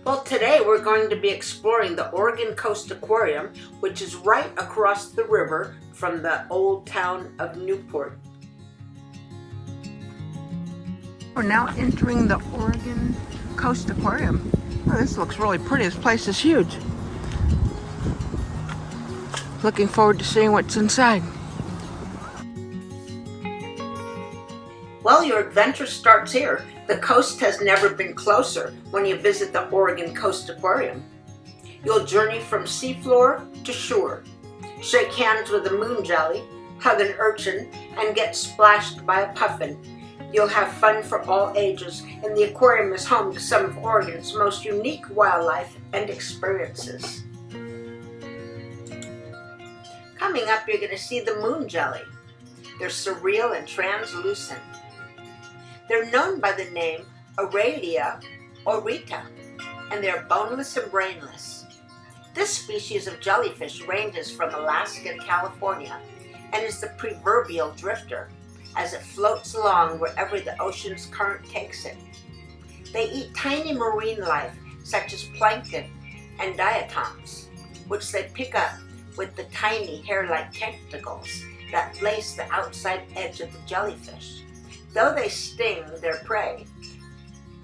Well, today we're going to be exploring the Oregon Coast Aquarium, which is right across the river from the old town of Newport. We're now entering the Oregon Coast Aquarium. Oh, this looks really pretty. This place is huge. Looking forward to seeing what's inside. Well, your adventure starts here. The coast has never been closer when you visit the Oregon Coast Aquarium. You'll journey from seafloor to shore, shake hands with a moon jelly, hug an urchin, and get splashed by a puffin. You'll have fun for all ages, and the aquarium is home to some of Oregon's most unique wildlife and experiences. Coming up, you're going to see the moon jelly. They're surreal and translucent. They're known by the name Aurelia aurita, and they're boneless and brainless. This species of jellyfish ranges from Alaska to California and is the proverbial drifter as it floats along wherever the ocean's current takes it. They eat tiny marine life such as plankton and diatoms, which they pick up with the tiny hair-like tentacles that lace the outside edge of the jellyfish. Though they sting their prey,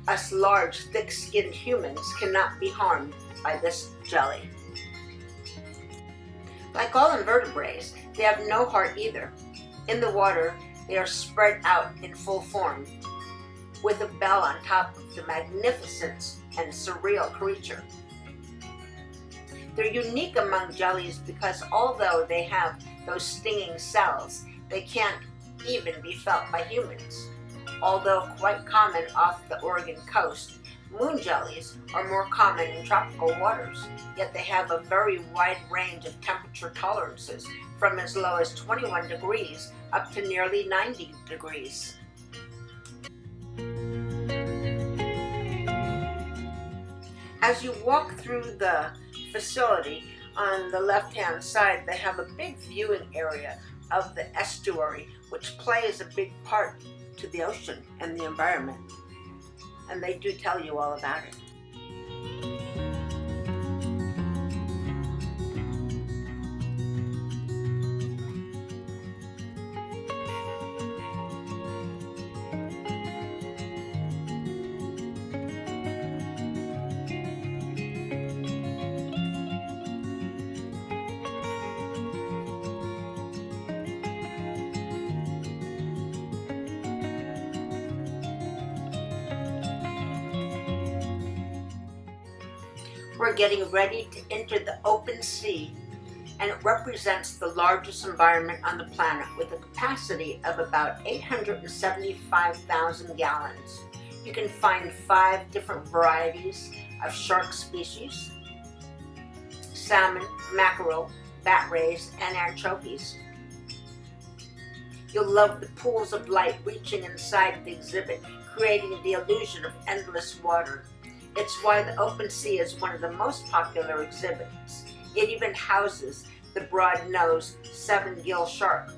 us large, thick-skinned humans cannot be harmed by this jelly. Like all invertebrates, they have no heart either. In the water, they are spread out in full form, with a bell on top of the magnificent and surreal creature. They're unique among jellies because although they have those stinging cells, they can't even be felt by humans. Although quite common off the Oregon coast, moon jellies are more common in tropical waters, yet they have a very wide range of temperature tolerances from as low as 21 degrees up to nearly 90 degrees. As you walk through the facility, on the left-hand side, they have a big viewing area of the estuary, which plays a big part to the ocean and the environment. And they do tell you all about it. We're getting ready to enter the open sea, and it represents the largest environment on the planet with a capacity of about 875,000 gallons. You can find 5 different varieties of shark species: salmon, mackerel, bat rays, and anchovies. You'll love the pools of light reaching inside the exhibit, creating the illusion of endless water. It's why the open sea is one of the most popular exhibits. It even houses the broad-nosed 7-gill shark,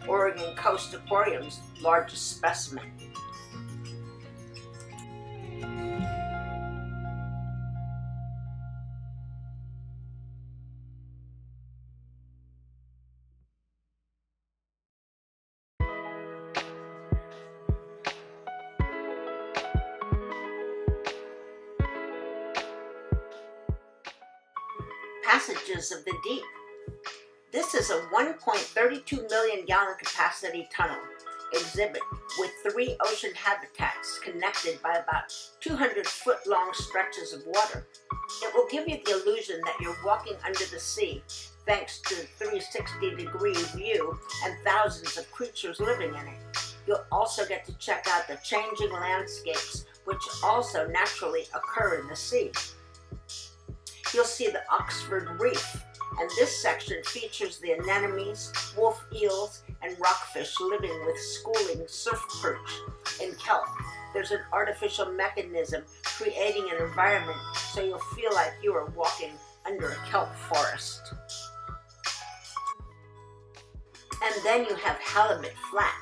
Oregon Coast Aquarium's largest specimen. Passages of the Deep. This is a 1.32 million gallon capacity tunnel exhibit with 3 ocean habitats connected by about 200-foot long stretches of water. It will give you the illusion that you're walking under the sea thanks to the 360-degree view and thousands of creatures living in it. You'll also get to check out the changing landscapes which also naturally occur in the sea. You'll see the Oxford Reef, and this section features the anemones, wolf eels, and rockfish living with schooling surf perch in kelp. There's an artificial mechanism creating an environment so you'll feel like you are walking under a kelp forest. And then you have Halibut Flat.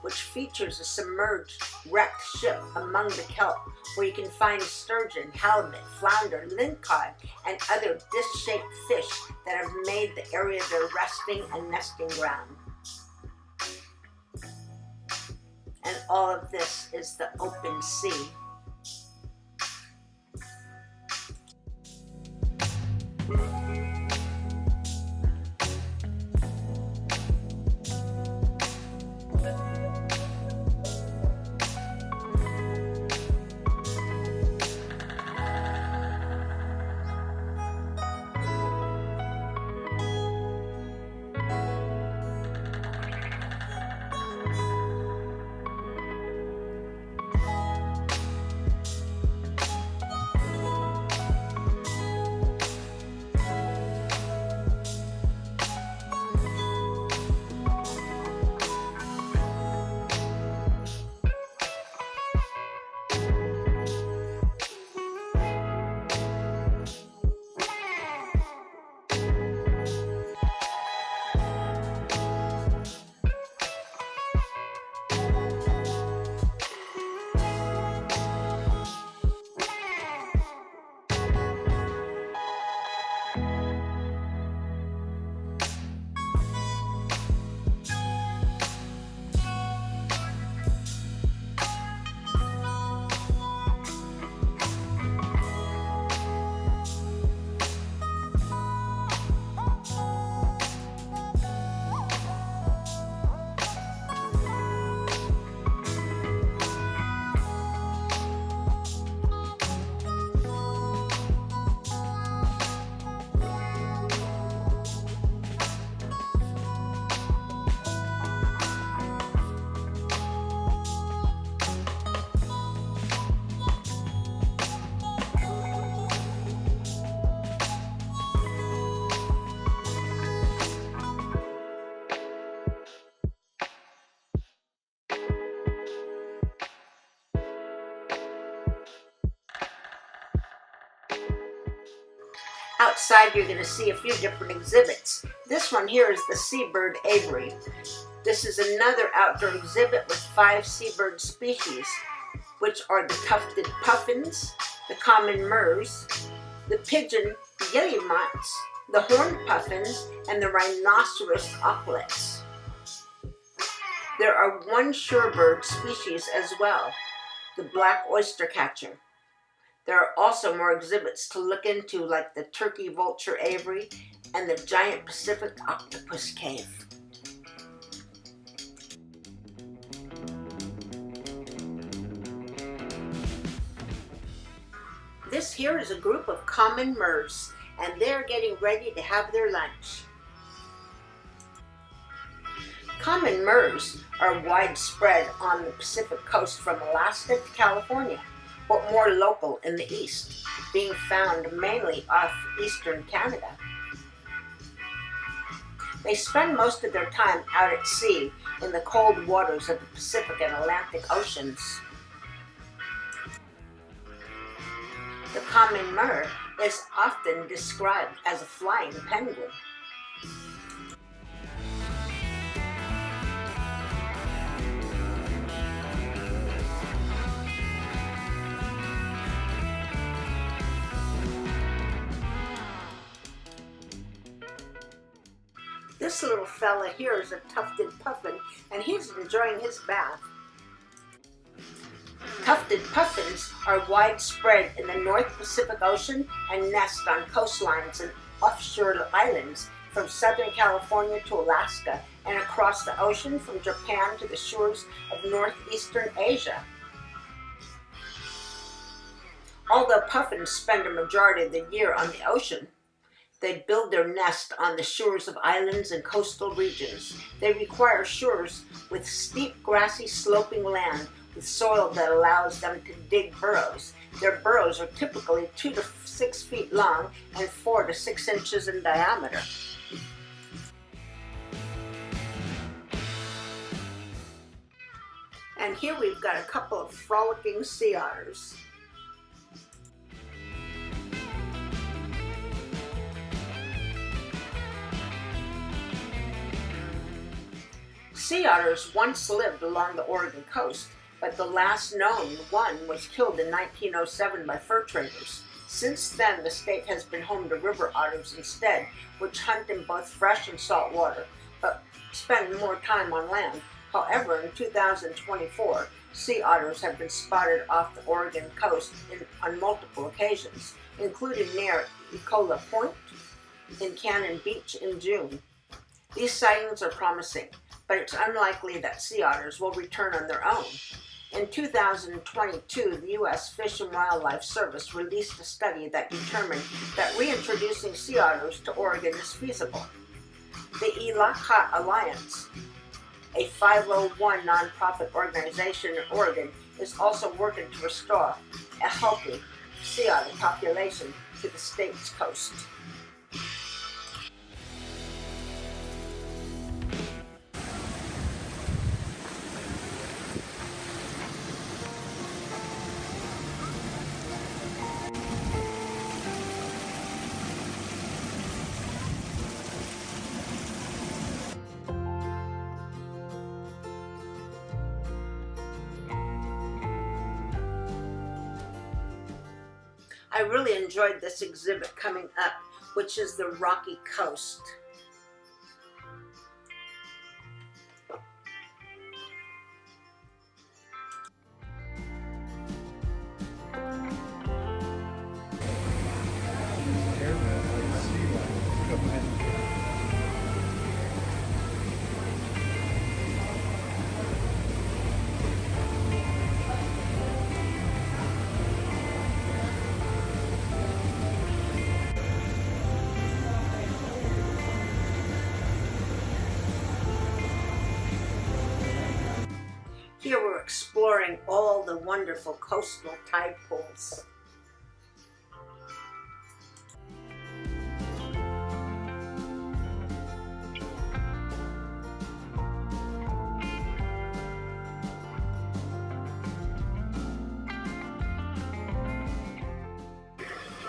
which features a submerged, wrecked ship among the kelp, where you can find sturgeon, halibut, flounder, lingcod, and other disc-shaped fish that have made the area their resting and nesting ground. And all of this is the open sea. Outside, you're going to see a few different exhibits. This one here is the seabird aviary. This is another outdoor exhibit with 5 seabird species, which are the tufted puffins, the common murres, the pigeon guillemots, the horned puffins, and the rhinoceros auklets. There are 1 shorebird species as well, the black oyster catcher. There are also more exhibits to look into, like the turkey vulture aviary and the giant Pacific octopus cave. This here is a group of common murres, and they're getting ready to have their lunch. Common murres are widespread on the Pacific coast from Alaska to California, but more local in the east, being found mainly off eastern Canada. They spend most of their time out at sea in the cold waters of the Pacific and Atlantic Oceans. The common murre is often described as a flying penguin. This little fella here is a tufted puffin, and he's enjoying his bath. Tufted puffins are widespread in the North Pacific Ocean and nest on coastlines and offshore islands from Southern California to Alaska and across the ocean from Japan to the shores of northeastern Asia. Although puffins spend a majority of the year on the ocean, they build their nest on the shores of islands and coastal regions. They require shores with steep, grassy, sloping land with soil that allows them to dig burrows. Their burrows are typically 2 to 6 feet long and 4 to 6 inches in diameter. And here we've got a couple of frolicking sea otters. Sea otters once lived along the Oregon coast, but the last known one was killed in 1907 by fur traders. Since then, the state has been home to river otters instead, which hunt in both fresh and salt water, but spend more time on land. However, in 2024, sea otters have been spotted off the Oregon coast on multiple occasions, including near Ecola Point in Cannon Beach in June. These sightings are promising, but it's unlikely that sea otters will return on their own. In 2022, the U.S. Fish and Wildlife Service released a study that determined that reintroducing sea otters to Oregon is feasible. The Elaka Alliance, a 501 nonprofit organization in Oregon, is also working to restore a healthy sea otter population to the state's coast. I really enjoyed this exhibit coming up, which is the Rocky Coast. Here we're exploring all the wonderful coastal tide pools.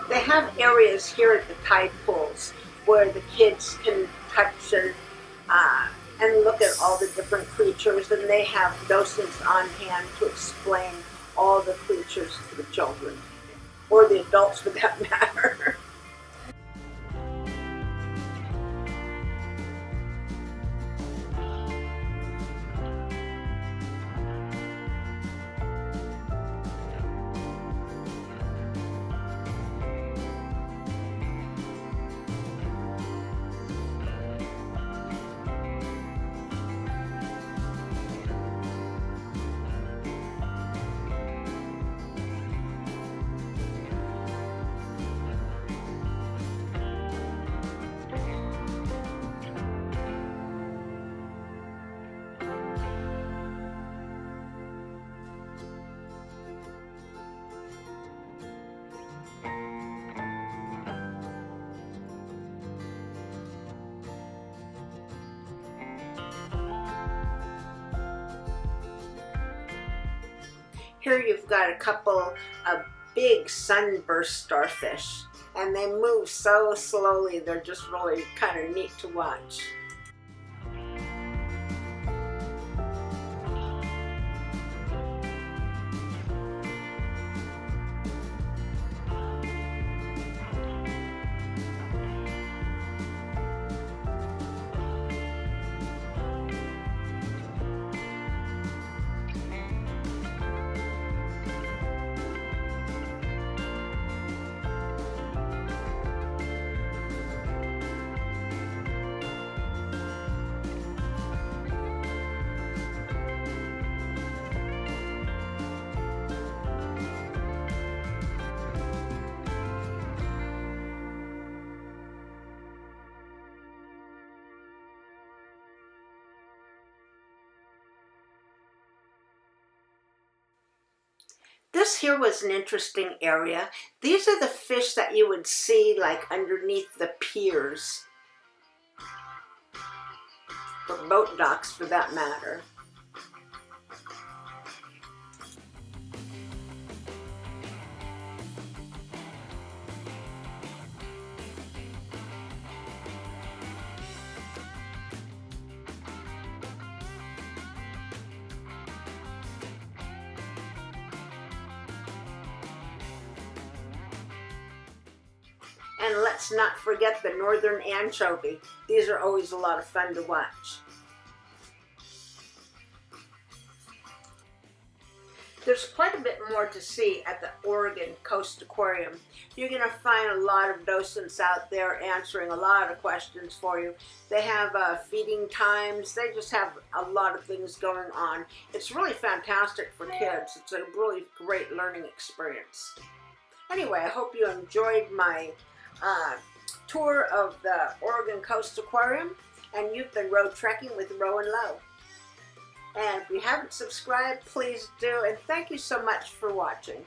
They have areas here at the tide pools where the kids can touch and look at all the different creatures, and they have docents on hand to explain all the creatures to the children, or the adults for that matter. Here you've got a couple of big sunburst starfish, and they move so slowly, they're just really kind of neat to watch. This here was an interesting area. These are the fish that you would see like underneath the piers, or boat docks for that matter. And let's not forget the northern anchovy. These are always a lot of fun to watch. There's quite a bit more to see at the Oregon Coast Aquarium. You're going to find a lot of docents out there answering a lot of questions for you. They have feeding times. They just have a lot of things going on. It's really fantastic for kids. It's a really great learning experience. Anyway, I hope you enjoyed my tour of the Oregon Coast Aquarium, and you've been road trekking with Row and Low. And if you haven't subscribed, please do, and thank you so much for watching.